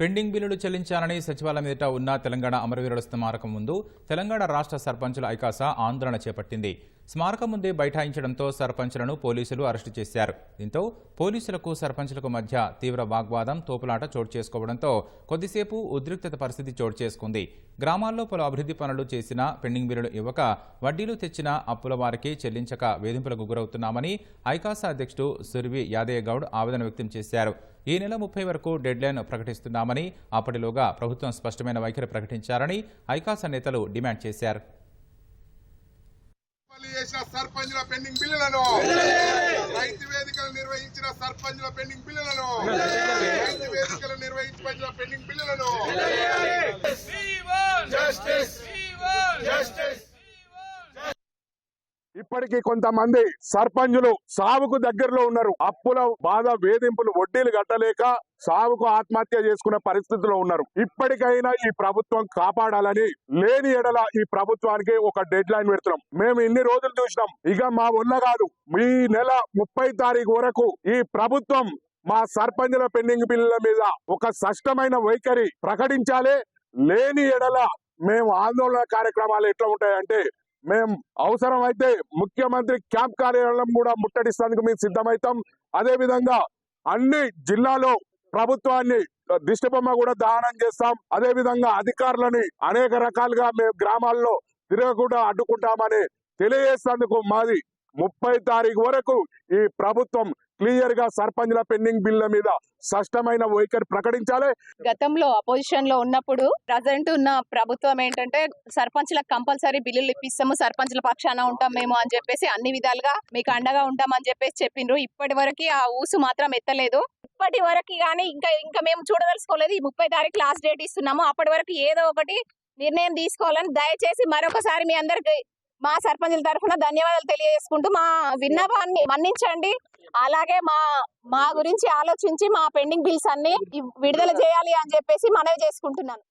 Pending బిల్లులు చెల్లించాలని సచివాలయం ఎదుట ఉన్న తెలంగాణ అమరవీరుల స్మారకం ముందు తెలంగాణ రాష్ట్ర సర్పంచుల ఐకాస ఆందోళన చేపట్టింది. స్మారకం ముందే బైఠాయించడంతో సర్పంచులను పోలీసులు అరెస్టు చేశారు. దీంతో పోలీసులకు సర్పంచులకు మధ్య తీవ్ర వాగ్వాదం, తోపులాట చోటు చేసుకోవడంతో కొద్దిసేపు ఉద్రిక్తత పరిస్థితి చోటు చేసుకుంది. గ్రామాల్లో పలు అభివృద్ధి పనులు చేసినా పెండింగ్ బిల్లులు ఇవ్వక, వడ్డీలు తెచ్చిన అప్పుల వారికి చెల్లించక వేధింపులకు గురవుతున్నామని ఐకాస అధ్యక్షుడు సుర్వి యాదయ్య గౌడ్ ఆవేదన వ్యక్తం చేశారు. ఈ నెల 30 వరకు డెడ్లైన్ ప్రకటిస్తున్నామని, అప్పటిలోగా ప్రభుత్వం స్పష్టమైన వైఖరి ప్రకటించాలని ఐకాస నేతలు డిమాండ్ చేశారు. సర్పంచుల పెండింగ్ బిల్లులను, రైతు వేదికలు నిర్వహించిన సర్పంచుల పెండింగ్ బిల్లులను, రైతు వేదికలు నిర్వహించిన పెండింగ్ బిల్లులను ఇప్పటికీ కొంతమంది సర్పంచులు సాగుకు దగ్గరలో ఉన్నారు. అప్పుల బాధ, వేధింపులు, వడ్డీలు కట్టలేక సాగుకు ఆత్మహత్య చేసుకునే పరిస్థితిలో ఉన్నారు. ఇప్పటికైనా ఈ ప్రభుత్వం కాపాడాలని, లేని ఎడల ఈ ప్రభుత్వానికి ఒక డెడ్ లైన్ పెడుతున్నాం. మేము ఇన్ని రోజులు చూసినాం, ఇక మా వల్ల కాదు. ఈ నెల 30 తారీఖు వరకు ఈ ప్రభుత్వం మా సర్పంచుల పెండింగ్ బిల్లుల మీద ఒక స్పష్టమైన వైఖరి ప్రకటించాలి. లేని ఎడల మేము ఆందోళన కార్యక్రమాలు ఎట్లా ఉంటాయంటే, మేము అవసరమైతే ముఖ్యమంత్రి క్యాంప్ కార్యాలయం కూడా ముట్టడిస్తానికి మేము సిద్ధమవుతాం. అదే విధంగా అన్ని జిల్లాలో ప్రభుత్వాన్ని దిష్టిబొమ్మ కూడా దహనం చేస్తాం. అదే విధంగా అధికారులని అనేక రకాలుగా మేము గ్రామాల్లో తిరగకుండా అడ్డుకుంటామని తెలియజేసేందుకు మాది 30 తారీఖు వరకు ఈ ప్రభుత్వం క్లియర్ గా సర్పంచుల పెండింగ్ బిల్ల మీద స్పష్టమైన వైఖరి ప్రకటించాలి. గతంలో అపోజిషన్ లో ఉన్నప్పుడు ప్రజెంట్ ఉన్న ప్రభుత్వం ఏంటంటే సర్పంచులకు కంపల్సరీ బిల్లులు ఇప్పిస్తాము, సర్పంచుల పక్షాన ఉంటాం మేము అని చెప్పేసి అన్ని విధాలుగా మీకు అండగా ఉంటాం అని చెప్పేసి చెప్పిండ్రు. ఇప్పటి వరకు ఆ ఊసు మాత్రం ఎత్తలేదు. ఇప్పటి వరకు కానీ ఇంకా మేము చూడదలుచుకోలేదు. ఈ 30 తారీఖు లాస్ట్ డేట్ ఇస్తున్నాము. అప్పటి వరకు ఏదో ఒకటి నిర్ణయం తీసుకోవాలని దయచేసి మరొకసారి మీ అందరికి మా సర్పంచుల తరఫున ధన్యవాదాలు తెలియజేసుకుంటూ మా విన్నపాన్ని మన్నించండి. అలాగే మా గురించి ఆలోచించి మా పెండింగ్ బిల్స్ అన్ని విడుదల చేయాలి అని చెప్పేసి మనవి చేసుకుంటున్నాను.